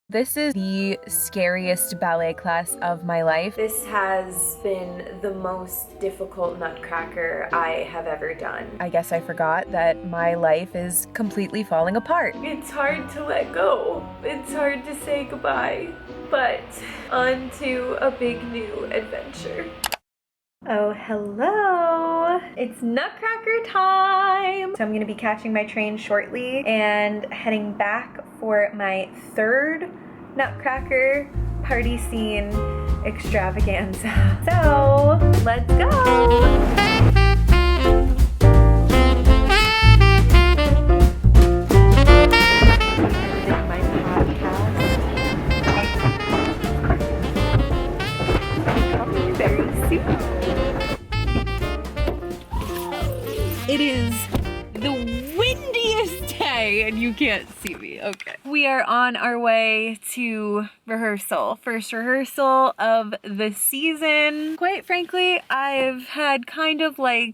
This is the scariest ballet class of my life. This has been the most difficult Nutcracker I have ever done. I guess I forgot that my life is completely falling apart. It's hard to let go. It's hard to say goodbye, but on to a big new adventure. Oh, hello! It's Nutcracker time! So I'm gonna be catching my train shortly and heading back for my third Nutcracker party scene extravaganza. So, let's go! It is the windiest day and you can't see me. Okay. We are on our way to rehearsal. First rehearsal of the season. Quite frankly, I've had kind of a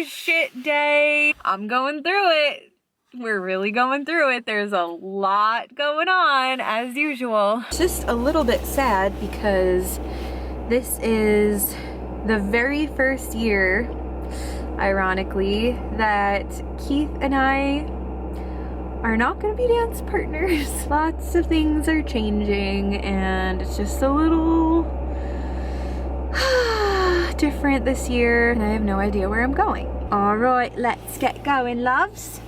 shit day. I'm going through it. We're really going through it. There's a lot going on as usual. It's just a little bit sad because this is the very first year, ironically, that Keith and I are not going to be dance partners. Lots of things are changing and it's just a little different this year and I have no idea where I'm going. All right, let's get going, loves.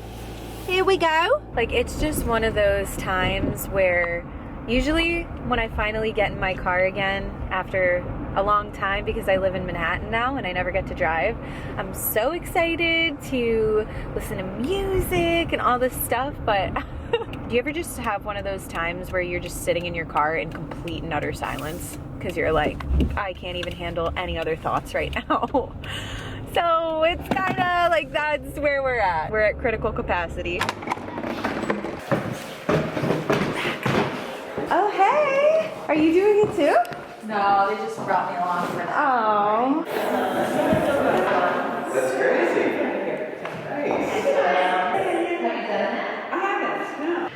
Here we go. Like, it's just one of those times where usually when I finally get in my car again after a long time, because I live in Manhattan now and I never get to drive, I'm so excited to listen to music and all this stuff, but do you ever just have one of those times where you're just sitting in your car in complete and utter silence because you're like, I can't even handle any other thoughts right now? So it's kind of like that's where we're at. We're at critical capacity. Oh, hey! Are you doing it too? No, they just brought me along for that. Oh. That's crazy. Nice. Have you done that? I haven't, no.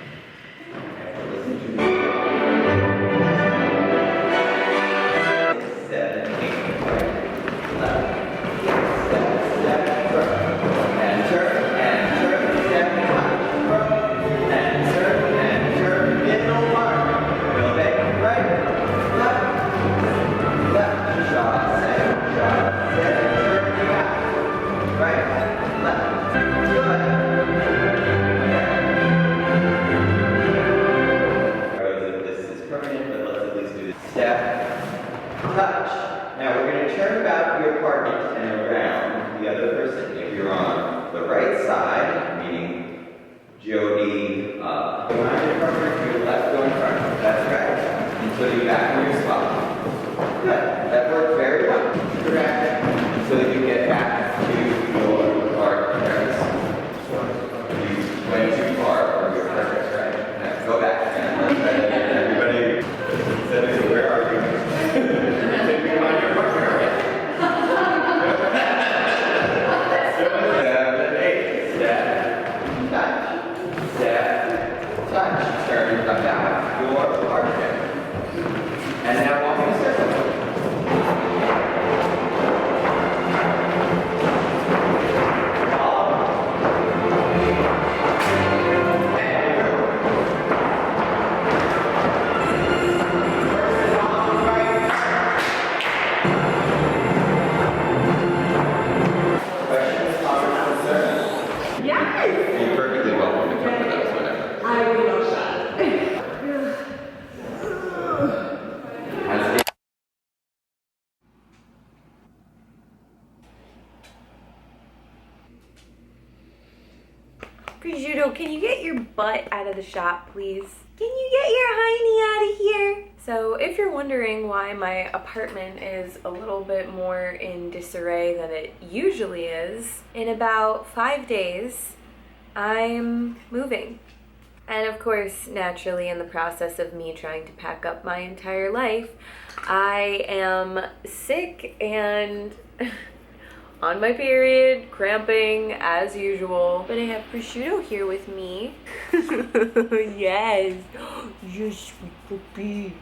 Touch. Now we're going to turn about your partner and around the other person. If you're on the right side, meaning Jody, around your partner to your left, go in front. That's right. Until you're back in your spot. Good. That worked very well. Correct. Until you get back to your partners. You went too far from your partners, right? Now go back again. Everybody said, where are you? Prosciutto, can you get your butt out of the shop, please? Can you get your hiney out of here? So if you're wondering why my apartment is a little bit more in disarray than it usually is, in about 5 days, I'm moving. And of course, naturally, in the process of me trying to pack up my entire life, I am sick and on my period, cramping as usual. But I have prosciutto here with me. Yes. Yes, sweet puppy.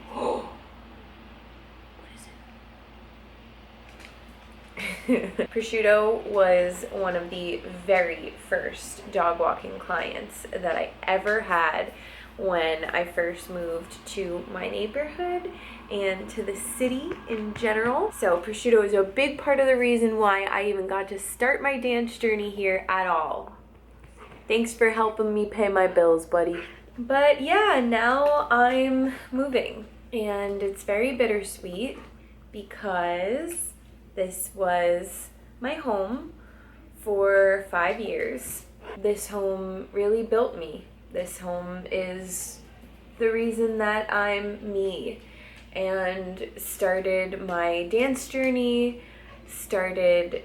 Prosciutto was one of the very first dog walking clients that I ever had when I first moved to my neighborhood and to the city in general. So prosciutto is a big part of the reason why I even got to start my dance journey here at all. Thanks for helping me pay my bills, buddy. But yeah, now I'm moving and it's very bittersweet because this was my home for 5 years. This home really built me. This home is the reason that I'm me, and started my dance journey, started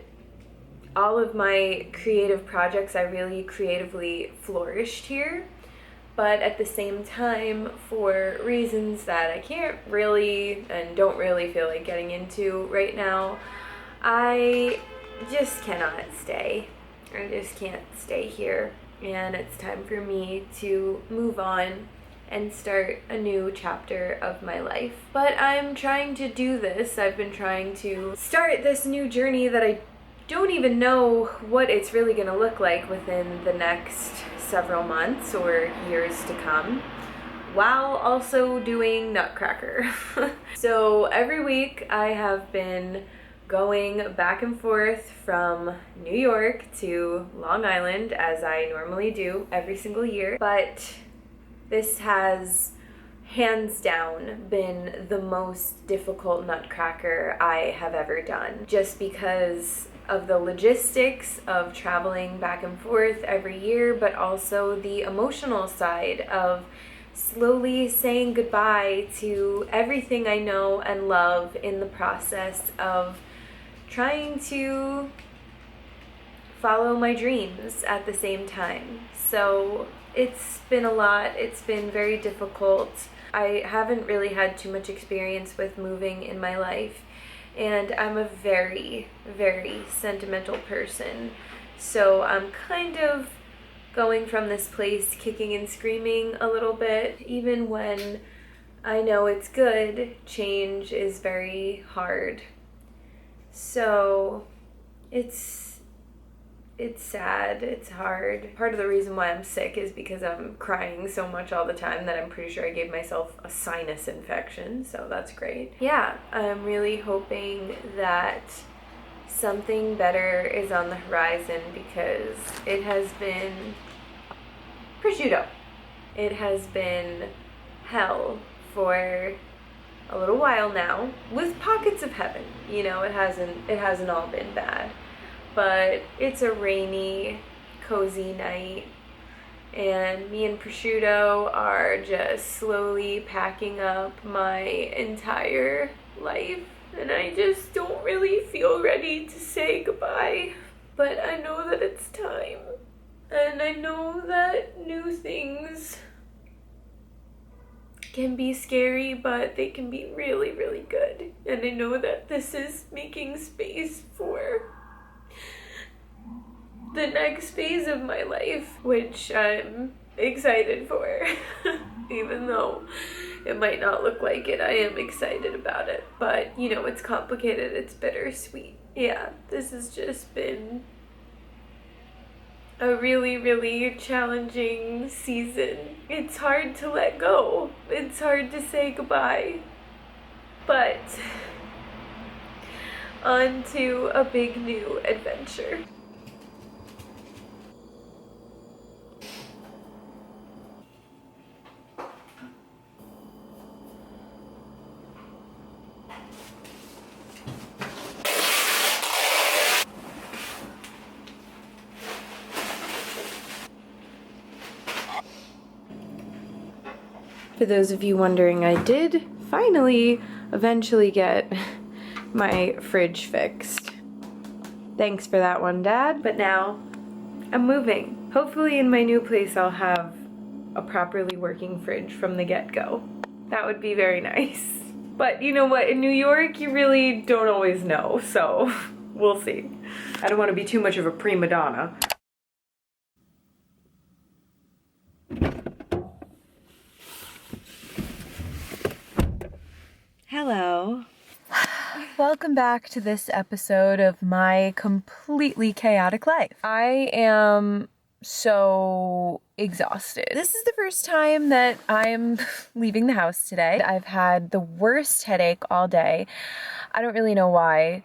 all of my creative projects. I really creatively flourished here, but at the same time, for reasons that I can't really and don't really feel like getting into right now, I just cannot stay. I just can't stay here. And it's time for me to move on and start a new chapter of my life. But I'm trying to do this. I've been trying to start this new journey that I don't even know what it's really gonna look like within the next several months or years to come, while also doing Nutcracker. So every week I have been going back and forth from New York to Long Island, as I normally do every single year. But this has hands down been the most difficult Nutcracker I have ever done, just because of the logistics of traveling back and forth every year, but also the emotional side of slowly saying goodbye to everything I know and love in the process of trying to follow my dreams at the same time. So it's been a lot. It's been very difficult. I haven't really had too much experience with moving in my life, and I'm a very, very sentimental person. So I'm kind of going from this place kicking and screaming a little bit. Even when I know it's good, change is very hard. So it's sad, it's hard. Part of the reason why I'm sick is because I'm crying so much all the time that I'm pretty sure I gave myself a sinus infection, so that's great. Yeah, I'm really hoping that something better is on the horizon, because it has been prosciutto. It has been hell for a little while now, with pockets of heaven. You know, it hasn't all been bad, but it's a rainy, cozy night, and me and prosciutto are just slowly packing up my entire life, and I just don't really feel ready to say goodbye. But I know that it's time, and I know that new things can be scary, but they can be really, really good. And I know that this is making space for the next phase of my life, which I'm excited for. Even though it might not look like it, I am excited about it. But, you know, it's complicated, it's bittersweet. Yeah, this has just been a really, really challenging season. It's hard to let go. It's hard to say goodbye. But on to a big new adventure. For those of you wondering, I did finally eventually get my fridge fixed. Thanks for that one, Dad. But now I'm moving. Hopefully in my new place I'll have a properly working fridge from the get-go. That would be very nice. But you know what, in New York you really don't always know, so We'll see. I don't want to be too much of a prima donna. Hello. Welcome back to this episode of my completely chaotic life. I am so exhausted. This is the first time that I'm leaving the house today. I've had the worst headache all day. I don't really know why.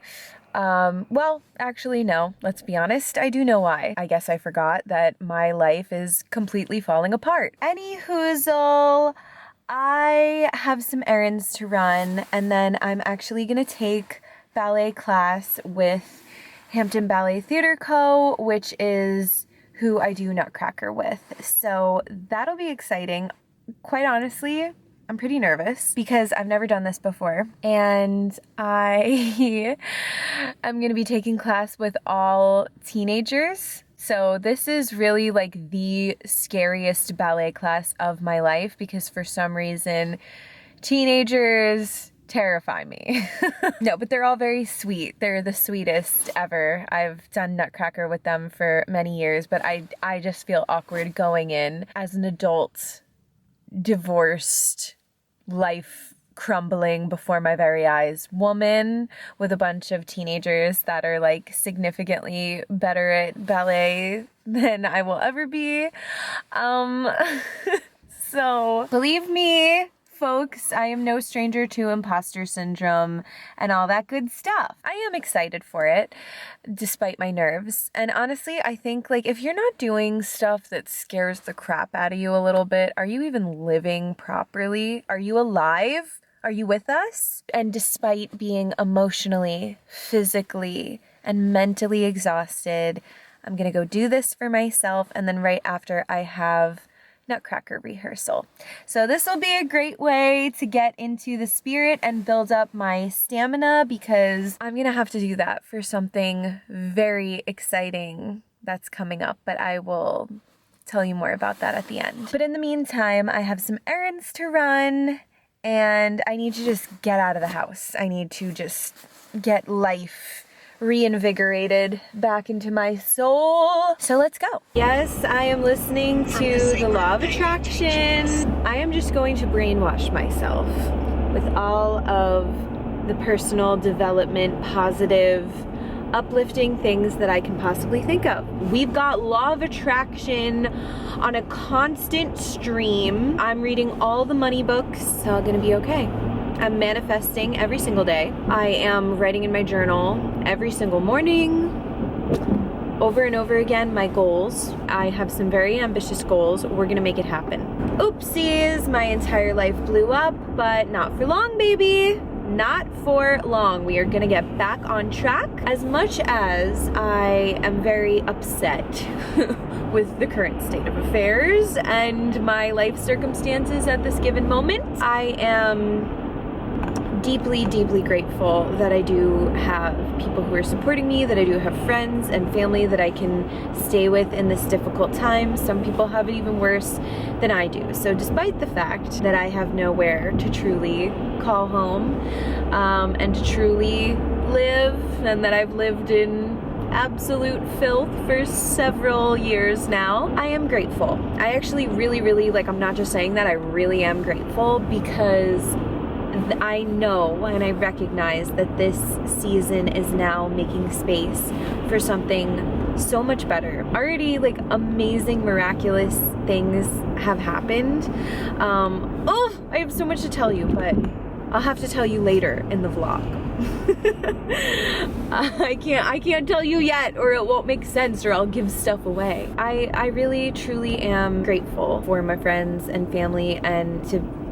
Well, actually, no, let's be honest. I do know why. I guess I forgot that my life is completely falling apart. Anyhoozle, I have some errands to run, and then I'm actually gonna take ballet class with Hampton Ballet Theatre Co., which is who I do Nutcracker with. So that'll be exciting. Quite honestly, I'm pretty nervous because I've never done this before, and I am gonna be taking class with all teenagers. So this is really like the scariest ballet class of my life because for some reason, teenagers terrify me. No, but they're all very sweet. They're the sweetest ever. I've done Nutcracker with them for many years, but I just feel awkward going in as an adult, divorced, life crumbling before my very eyes woman with a bunch of teenagers that are like significantly better at ballet than I will ever be. So believe me, folks, I am no stranger to imposter syndrome and all that good stuff. I am excited for it, despite my nerves. And honestly, I think like if you're not doing stuff that scares the crap out of you a little bit, are you even living properly? Are you alive? Are you with us? And despite being emotionally, physically, and mentally exhausted, I'm gonna go do this for myself, and then right after I have Nutcracker rehearsal. So this will be a great way to get into the spirit and build up my stamina because I'm gonna have to do that for something very exciting that's coming up, but I will tell you more about that at the end. But in the meantime, I have some errands to run and I need to just get out of the house. I need to just get life reinvigorated back into my soul. So let's go. Yes, I am listening to the law of attraction. I am just going to brainwash myself with all of the personal development, positive, uplifting things that I can possibly think of. We've got law of attraction on a constant stream. I'm reading all the money books. It's all gonna be okay. I'm manifesting every single day. I am writing in my journal every single morning, over and over again, my goals. I have some very ambitious goals. We're gonna make it happen. Oopsies, my entire life blew up, but not for long, baby. Not for long. We are gonna get back on track. As much as I am very upset with the current state of affairs and my life circumstances at this given moment, I am deeply, deeply grateful that I do have people who are supporting me, that I do have friends and family that I can stay with in this difficult time. Some people have it even worse than I do. So despite the fact that I have nowhere to truly call home and to truly live, and that I've lived in absolute filth for several years now, I am grateful. I actually really, like, I'm not just saying that, I really am grateful because I know and I recognize that this season is now making space for something so much better. Already, like, amazing, miraculous things have happened. I have so much to tell you, but I'll have to tell you later in the vlog. I can't tell you yet, or it won't make sense, or I'll give stuff away. I really, truly am grateful for my friends and family, and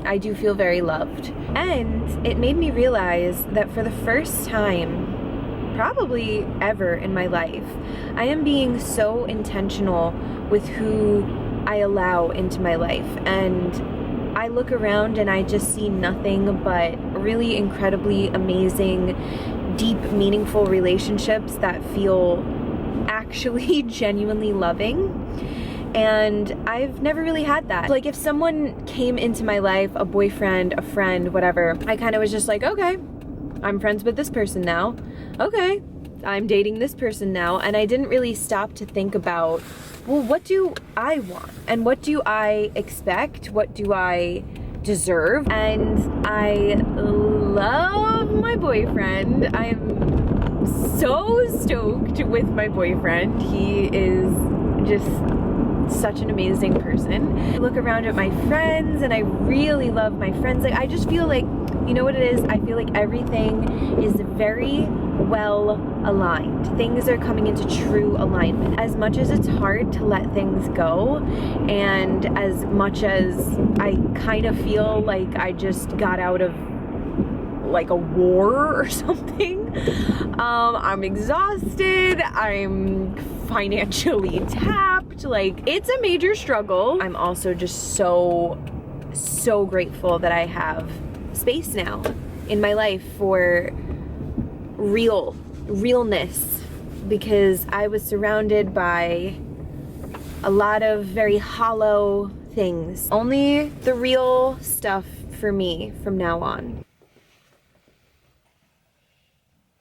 I do feel very loved. And it made me realize that for the first time, probably ever in my life, I am being so intentional with who I allow into my life. And I look around and I just see nothing but really incredibly amazing, deep, meaningful relationships that feel actually genuinely loving. And I've never really had that. Like, if someone came into my life, a boyfriend, a friend, whatever, I kind of was just like, okay, I'm friends with this person now. Okay, I'm dating this person now, and I didn't really stop to think about, well, what do I want? And what do I expect? What do I deserve? And I love my boyfriend. I'm so stoked with my boyfriend. He is just such an amazing person. I look around at my friends and I really love my friends. Like, I just feel like, you know what it is? I feel like everything is very well aligned. Things are coming into true alignment. As much as it's hard to let things go, and as much as I kind of feel like I just got out of like a war or something, I'm exhausted, I'm financially tapped, like it's a major struggle. I'm also just so grateful that I have space now in my life for realness, because I was surrounded by a lot of very hollow things. Only the real stuff for me from now on.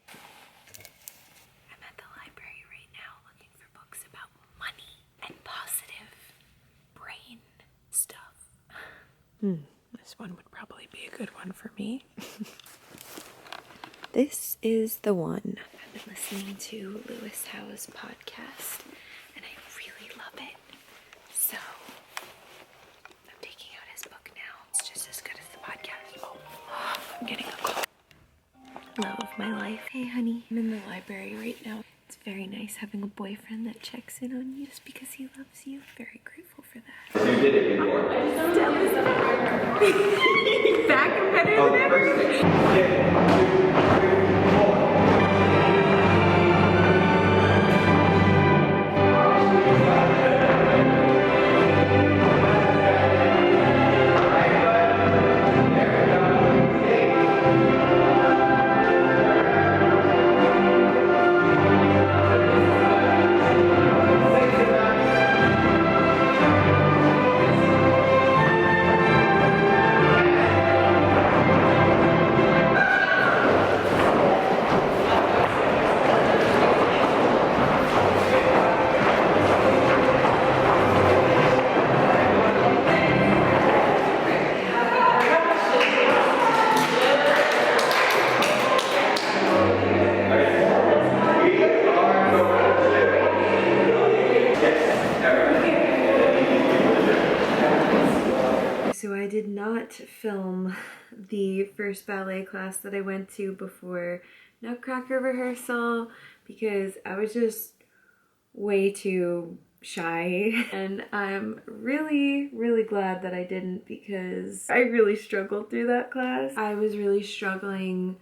I'm at the library right now looking for books about money and positive brain stuff. This one would probably be a good one for me. This is the one. I've been listening to Lewis Howe's podcast, and I really love it. So, I'm taking out his book now. It's just as good as the podcast. Oh, I'm getting a call. Love of my life. Hey, honey. I'm in the library right now. It's very nice having a boyfriend that checks in on you just because he loves you. Very grateful for that. You did it before. Back and better Oh, than the ever. first thing. Yeah. 2, 3, 4. So I did not film the first ballet class that I went to before Nutcracker rehearsal because I was just way too shy, and I'm really glad that I didn't, because I really struggled through that class. I was really struggling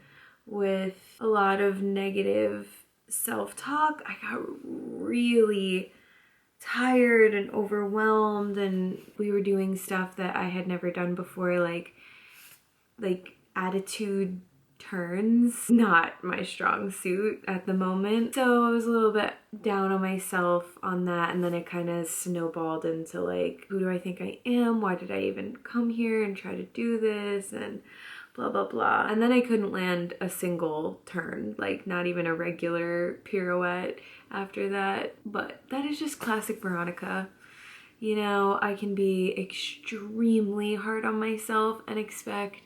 with a lot of negative self-talk. I got really tired and overwhelmed, and we were doing stuff that I had never done before, like attitude turns, not my strong suit at the moment. So I was a little bit down on myself on that, and then it kind of snowballed into like, who do I think I am? Why did I even come here and try to do this? And blah blah blah. And then I couldn't land a single turn, like not even a regular pirouette after that. But that is just classic Veronica. You know, I can be extremely hard on myself and expect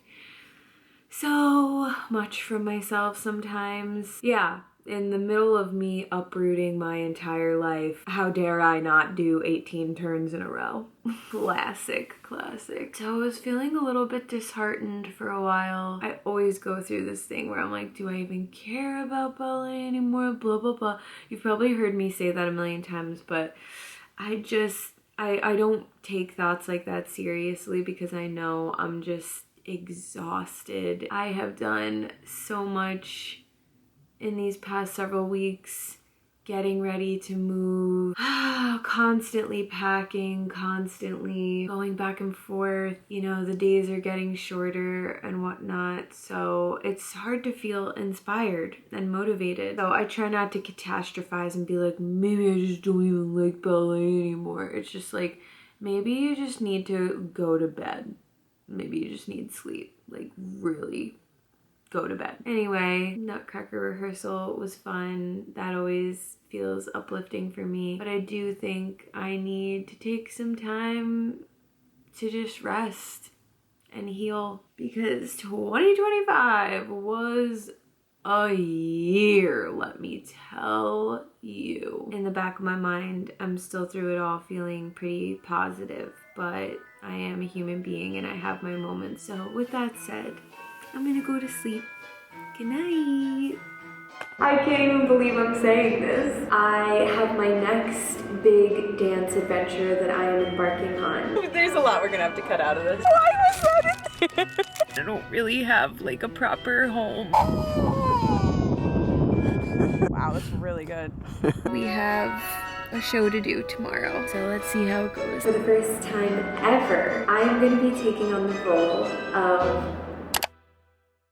so much from myself sometimes. Yeah, in the middle of me uprooting my entire life, how dare I not do 18 turns in a row? Classic. So I was feeling a little bit disheartened for a while. I always go through this thing where I'm like, do I even care about ballet anymore? Blah, blah, blah. You've probably heard me say that a million times, but I don't take thoughts like that seriously, because I know I'm just exhausted. I have done so much in these past several weeks, getting ready to move, constantly packing, constantly going back and forth. You know, the days are getting shorter and whatnot, so it's hard to feel inspired and motivated. So I try not to catastrophize and be like, maybe I just don't even like ballet anymore. It's just like, maybe you just need to go to bed. Maybe you just need sleep, like really go to bed. Anyway, Nutcracker rehearsal was fun. That always feels uplifting for me. But I do think I need to take some time to just rest and heal, because 2025 was a year, let me tell you. In the back of my mind, I'm still through it all feeling pretty positive, but I am a human being and I have my moments. So with that said, I'm gonna go to sleep. Good night. I can't even believe I'm saying this. I have my next big dance adventure that I am embarking on. There's a lot we're gonna have to cut out of this. Why was that in there? I don't really have like a proper home. Wow, that's really good. We have a show to do tomorrow, so let's see how it goes. For the first time ever, I'm gonna be taking on the role of